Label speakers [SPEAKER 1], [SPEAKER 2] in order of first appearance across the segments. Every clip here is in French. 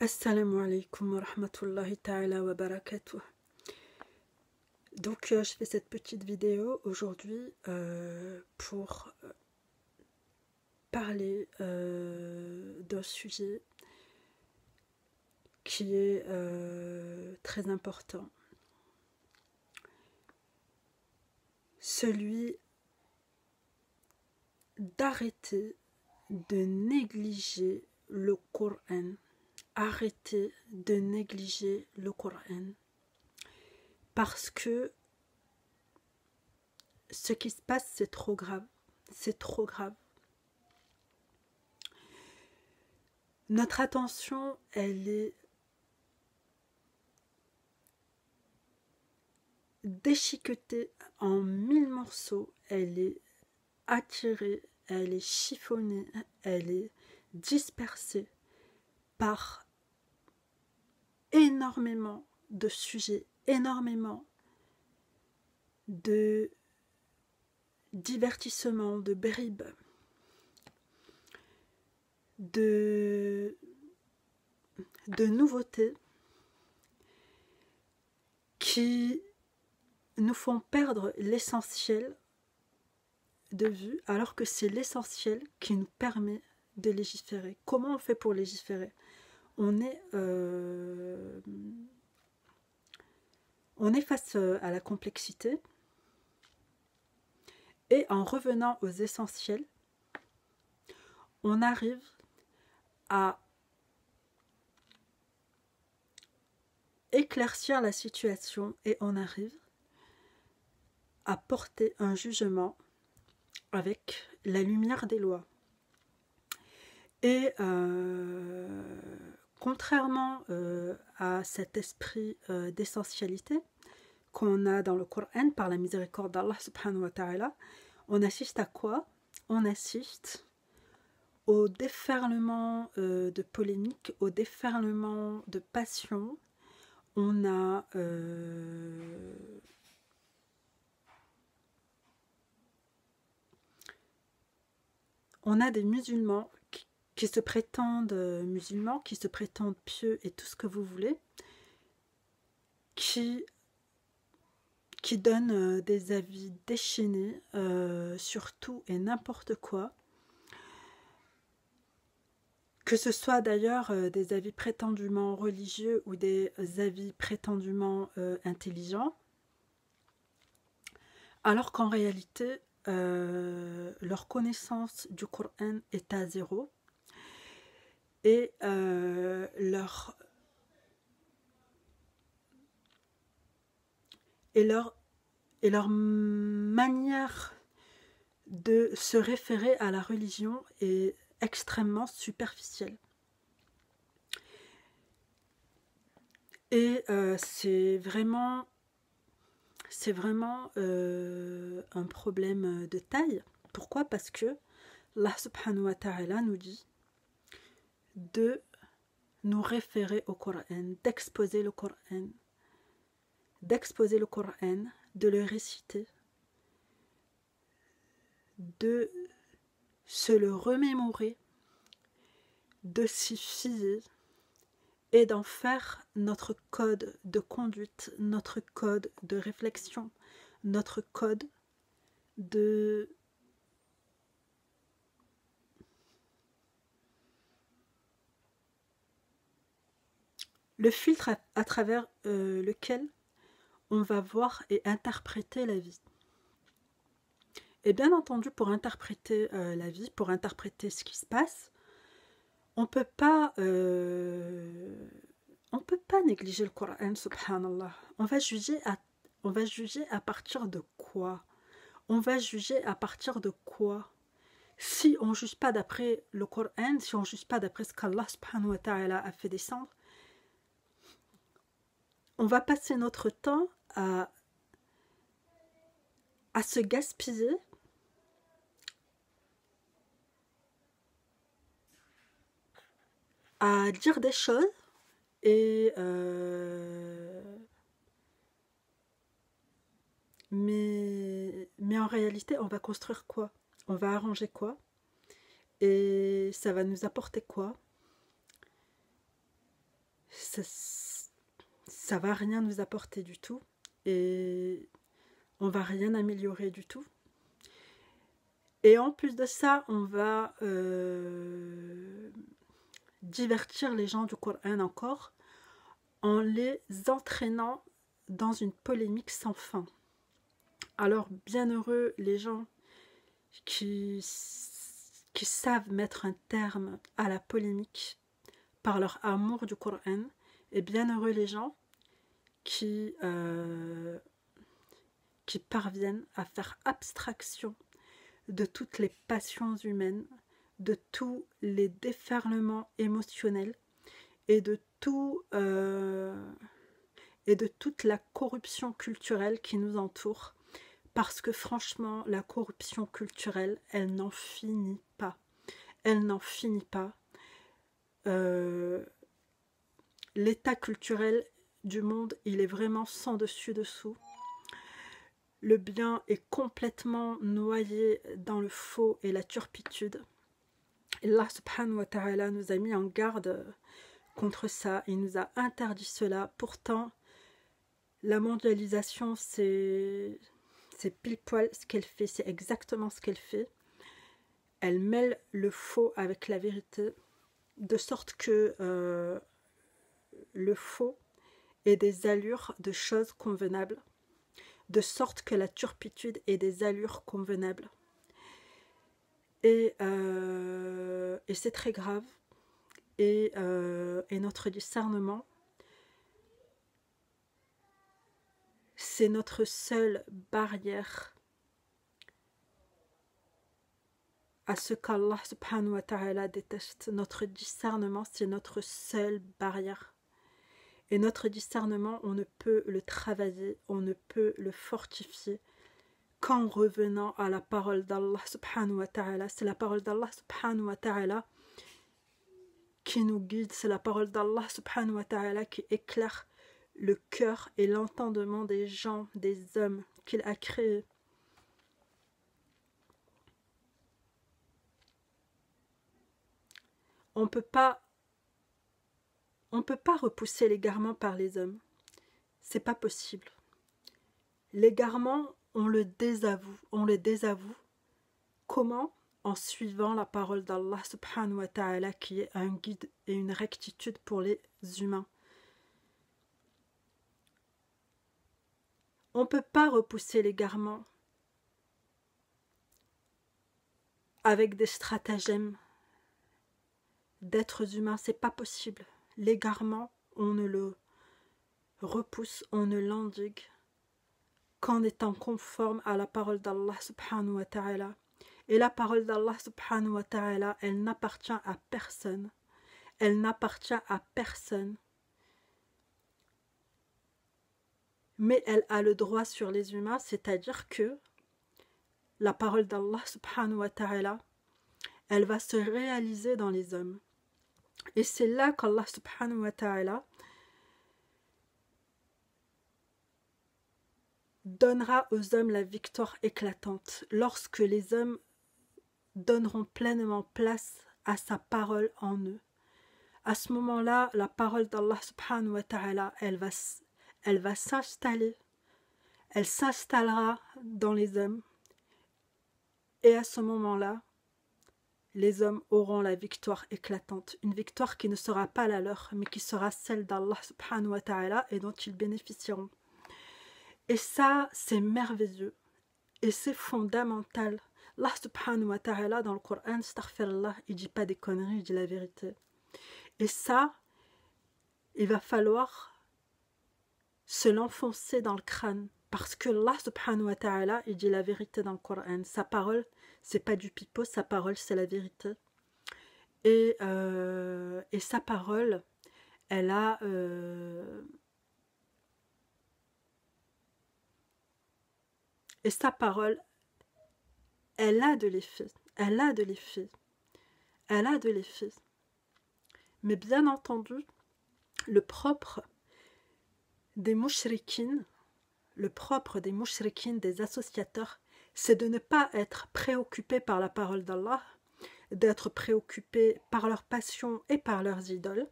[SPEAKER 1] Assalamu alaikum wa rahmatullahi ta'ala wa barakatuh. Donc je fais cette petite vidéo aujourd'hui pour parler d'un sujet qui est très important. Celui d'arrêter de négliger le Coran. Arrêtez de négliger le Coran parce que ce qui se passe c'est trop grave, c'est trop grave. Notre attention elle est déchiquetée en 1000 morceaux, elle est attirée, elle est chiffonnée, elle est dispersée par énormément de sujets, énormément de divertissements, de bribes, de nouveautés qui nous font perdre l'essentiel de vue, alors que c'est l'essentiel qui nous permet de légiférer. Comment on fait pour légiférer ? On est face à la complexité et en revenant aux essentiels, on arrive à éclaircir la situation et on arrive à porter un jugement avec la lumière des lois. Et contrairement à cet esprit d'essentialité qu'on a dans le Coran par la miséricorde d'Allah subhanahu wa ta'ala, on assiste à quoi? On assiste au déferlement de polémiques, au déferlement de passion. On a des musulmans qui se prétendent musulmans, qui se prétendent pieux et tout ce que vous voulez, qui donnent des avis déchaînés sur tout et n'importe quoi, que ce soit d'ailleurs des avis prétendument religieux ou des avis prétendument intelligents, alors qu'en réalité leur connaissance du Coran est à zéro et leur manière de se référer à la religion est extrêmement superficielle. Et c'est vraiment un problème de taille. Pourquoi? Parce que Allah subhanahu wa ta'ala nous dit de nous référer au Coran, d'exposer le Coran, de le réciter, de se le remémorer, de s'y fier et d'en faire notre code de conduite, notre code de réflexion, notre code de le filtre à travers lequel on va voir et interpréter la vie. Et bien entendu, pour interpréter la vie, pour interpréter ce qui se passe, on peut pas négliger le Coran, subhanallah. On va juger à partir de quoi? On va juger à partir de quoi? Si on ne juge pas d'après le Coran, si on ne juge pas d'après ce qu'Allah subhanahu wa ta'ala a fait descendre, on va passer notre temps à se gaspiller à dire des choses et mais en réalité on va construire quoi? On va arranger quoi? Et ça va nous apporter quoi? ça va rien nous apporter du tout et on va rien améliorer du tout. Et en plus de ça, on va divertir les gens du Coran encore en les entraînant dans une polémique sans fin. Alors, bienheureux les gens qui savent mettre un terme à la polémique par leur amour du Coran, et bienheureux les gens qui parviennent à faire abstraction de toutes les passions humaines, de tous les déferlements émotionnels et de toute la corruption culturelle qui nous entoure. Parce que franchement, la corruption culturelle, elle n'en finit pas. Elle n'en finit pas. L'état culturel du monde, il est vraiment sans dessus-dessous. Le bien est complètement noyé dans le faux et la turpitude. Et Allah subhanahu wa ta'ala nous a mis en garde contre ça. Il nous a interdit cela. Pourtant, la mondialisation, c'est pile poil ce qu'elle fait. C'est exactement ce qu'elle fait. Elle mêle le faux avec la vérité, de sorte que le faux ait des allures de choses convenables, de sorte que la turpitude ait des allures convenables. Et c'est très grave. Et notre discernement, c'est notre seule barrière à ce qu'Allah subhanahu wa ta'ala déteste. Notre discernement, c'est notre seule barrière. Et notre discernement, on ne peut le travailler, on ne peut le fortifier qu'en revenant à la parole d'Allah subhanahu wa ta'ala. C'est la parole d'Allah subhanahu wa ta'ala qui nous guide, c'est la parole d'Allah subhanahu wa ta'ala qui éclaire le cœur et l'entendement des gens, des hommes qu'il a créés. On peut pas repousser l'égarement par les hommes. C'est pas possible. L'égarement, on le désavoue. Comment? En suivant la parole d'Allah subhanahu wa ta'ala qui est un guide et une rectitude pour les humains. On ne peut pas repousser l'égarement avec des stratagèmes d'êtres humains, c'est pas possible. L'égarement, on ne le repousse, on ne l'endigue qu'en étant conforme à la parole d'Allah subhanahu wa ta'ala. Et la parole d'Allah subhanahu wa ta'ala, elle n'appartient à personne. Elle n'appartient à personne. Mais elle a le droit sur les humains, c'est-à-dire que la parole d'Allah subhanahu wa ta'ala, elle va se réaliser dans les hommes. Et c'est là qu'Allah subhanahu wa ta'ala donnera aux hommes la victoire éclatante, lorsque les hommes donneront pleinement place à sa parole en eux. À ce moment-là, la parole d'Allah subhanahu wa ta'ala, elle va s'installer, elle s'installera dans les hommes. Et à ce moment-là, les hommes auront la victoire éclatante, une victoire qui ne sera pas la leur, mais qui sera celle d'Allah subhanahu wa ta'ala et dont ils bénéficieront. Et ça, c'est merveilleux et c'est fondamental. Allah subhanahu wa ta'ala dans le Coran, astaghfirullah, il dit pas des conneries, il dit la vérité. Et ça, il va falloir se l'enfoncer dans le crâne. Parce que Allah subhanahu wa ta'ala, il dit la vérité dans le Coran. Sa parole, c'est pas du pipeau, sa parole, c'est la vérité. Et sa parole, elle a... et sa parole, elle a de l'effet. Elle a de l'effet. Elle a de l'effet. Mais bien entendu, le propre des mouchrikines, des associateurs, c'est de ne pas être préoccupé par la parole d'Allah, d'être préoccupé par leurs passions et par leurs idoles,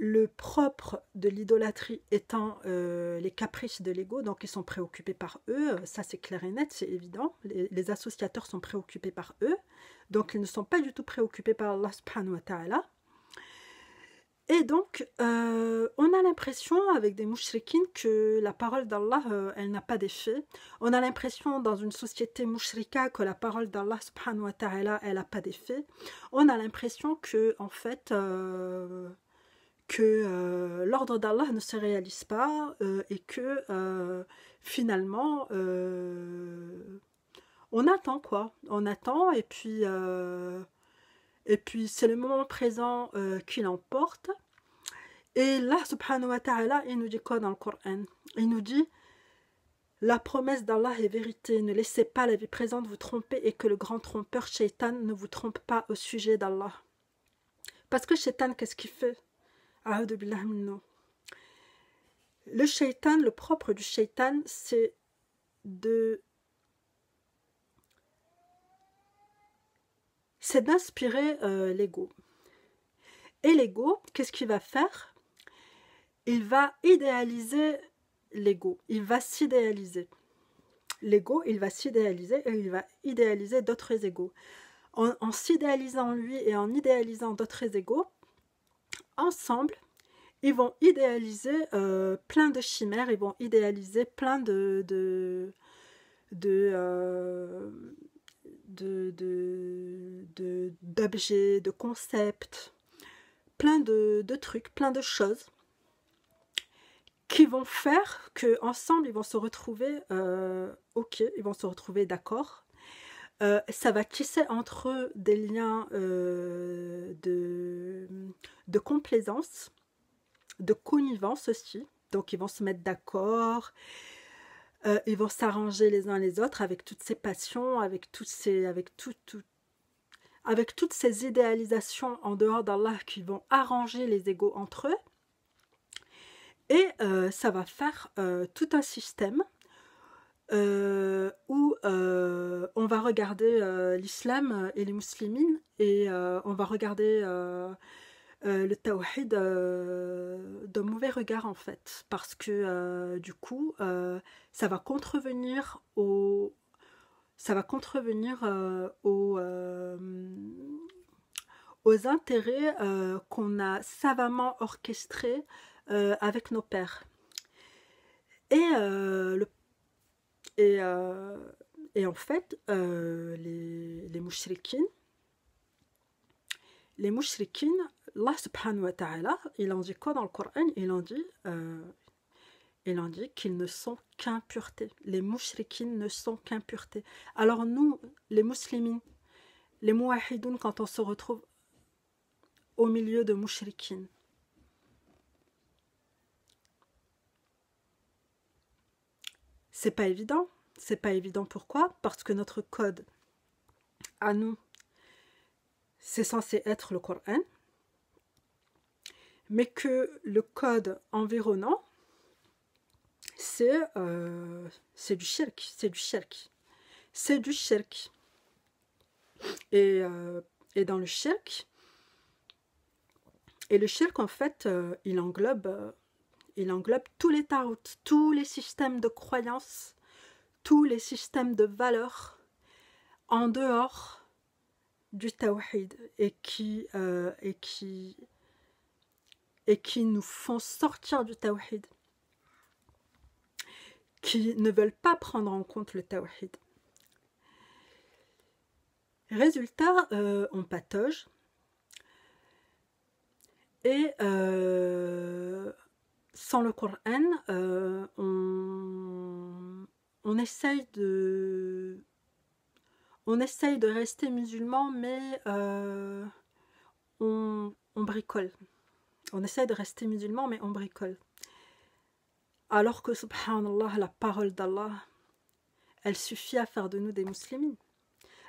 [SPEAKER 1] le propre de l'idolâtrie étant les caprices de l'ego, donc ils sont préoccupés par eux, ça c'est clair et net, c'est évident, les associateurs sont préoccupés par eux, donc ils ne sont pas du tout préoccupés par Allah subhanahu wa ta'ala. Et donc, on a l'impression avec des mouchrikines que la parole d'Allah, elle n'a pas d'effet. On a l'impression dans une société mouchrika que la parole d'Allah subhanahu wa ta'ala, elle n'a pas d'effet. On a l'impression que, en fait, l'ordre d'Allah ne se réalise pas et que, finalement, on attend quoi. On attend et puis c'est le moment présent qui l'emporte. Et là, subhanahu wa ta'ala, il nous dit quoi dans le Coran? Il nous dit, la promesse d'Allah est vérité, ne laissez pas la vie présente vous tromper et que le grand trompeur, Shaitan, ne vous trompe pas au sujet d'Allah. Parce que Shaitan, qu'est-ce qu'il fait? A'udhu billahi minna. Le Shaitan, le propre du Shaitan, c'est d'inspirer l'ego. Et l'ego, qu'est-ce qu'il va faire? Il va idéaliser l'ego, il va s'idéaliser. L'ego, il va s'idéaliser et il va idéaliser d'autres égos. En s'idéalisant lui et en idéalisant d'autres égos, ensemble, ils vont idéaliser plein de chimères, ils vont idéaliser plein d'objets, de concepts, plein de trucs, plein de choses qui vont faire qu'ensemble ils vont se retrouver ok, ils vont se retrouver d'accord. Ça va tisser entre eux des liens de complaisance, de connivence aussi. Donc ils vont se mettre d'accord, ils vont s'arranger les uns les autres avec toutes ces passions, avec toutes ces idéalisations en dehors d'Allah qui vont arranger les égos entre eux. Et ça va faire tout un système où on va regarder l'islam et les muslimines et on va regarder le tawhid d'un mauvais regard en fait, parce que du coup ça va contrevenir aux intérêts qu'on a savamment orchestrés avec nos pères. Et en fait, les mouchrikines, Allah subhanahu wa ta'ala, il en dit quoi dans le Coran? Il en dit qu'ils ne sont qu'impureté. Les mouchrikines ne sont qu'impureté. Alors nous, les muslimines, les mouahidoun, quand on se retrouve au milieu de mouchrikines, c'est pas évident. C'est pas évident, pourquoi? Parce que notre code à nous, c'est censé être le Coran, mais que le code environnant, c'est du shirk, c'est du shirk. Et dans le shirk, en fait, il englobe tous les tarout, tous les systèmes de croyances, tous les systèmes de valeurs en dehors du tawhid et qui nous font sortir du tawhid, qui ne veulent pas prendre en compte le tawhid. Résultat, on patauge et sans le Coran, on essaye de rester musulman, mais on bricole. On essaye de rester musulman, mais on bricole. Alors que, subhanallah, la parole d'Allah, elle suffit à faire de nous des muslimines.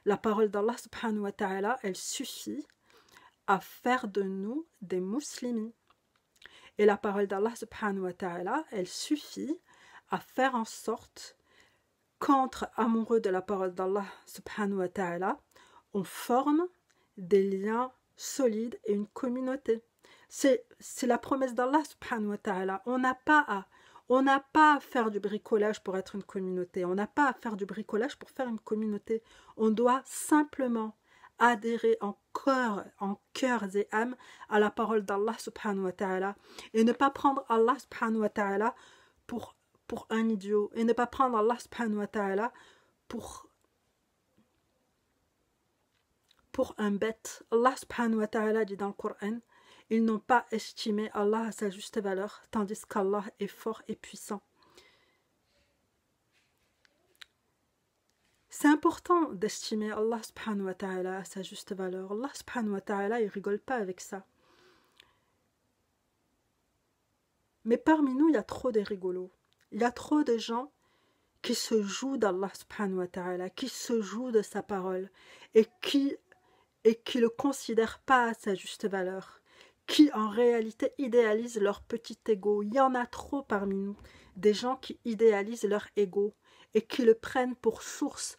[SPEAKER 1] La parole d'Allah, subhanahu wa ta'ala, elle suffit à faire de nous des muslimines. Et la parole d'Allah, subhanahu wa ta'ala, elle suffit à faire en sorte qu'entre amoureux de la parole d'Allah, subhanahu wa ta'ala, on forme des liens solides et une communauté. C'est la promesse d'Allah subhanahu wa ta'ala. On n'a pas à faire du bricolage pour être une communauté. On n'a pas à faire du bricolage pour faire une communauté. On doit simplement adhérer en cœurs et âmes à la parole d'Allah subhanahu wa ta'ala et ne pas prendre Allah subhanahu wa ta'ala pour un idiot et ne pas prendre Allah subhanahu wa ta'ala pour un bête. Allah subhanahu wa ta'ala dit dans le Coran: ils n'ont pas estimé Allah à sa juste valeur, tandis qu'Allah est fort et puissant. C'est important d'estimer Allah subhanahu wa ta'ala à sa juste valeur. Allah subhanahu wa ta'ala, il rigole pas avec ça. Mais parmi nous, il y a trop de rigolos. Il y a trop de gens qui se jouent d'Allah subhanahu wa ta'ala, qui se jouent de sa parole et qui le considèrent pas à sa juste valeur, qui en réalité idéalisent leur petit ego. Il y en a trop parmi nous, des gens qui idéalisent leur ego et qui le prennent pour source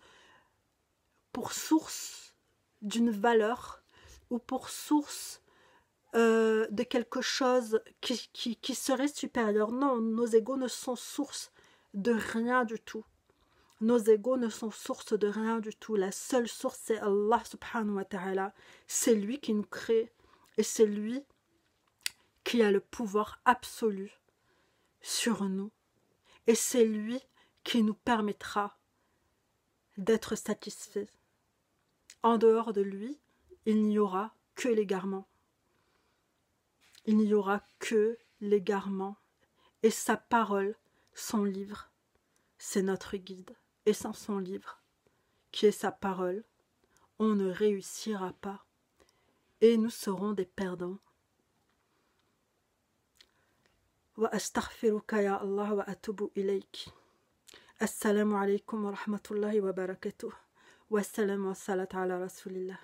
[SPEAKER 1] d'une valeur ou pour source de quelque chose qui serait supérieur. Non, nos égos ne sont source de rien du tout. Nos égos ne sont source de rien du tout. La seule source, c'est Allah subhanahu wa ta'ala. C'est lui qui nous crée et c'est lui qui a le pouvoir absolu sur nous. Et c'est lui qui nous permettra d'être satisfaits. En dehors de lui, il n'y aura que l'égarement. Il n'y aura que l'égarement. Et sa parole, son livre, c'est notre guide. Et sans son livre, qui est sa parole, on ne réussira pas. Et nous serons des perdants. Wa astaghfiruka ya Allah wa atubu ilayk. Assalamu alaikum wa rahmatullahi wa barakatuh. Wa salam wa salat ala rasulillah.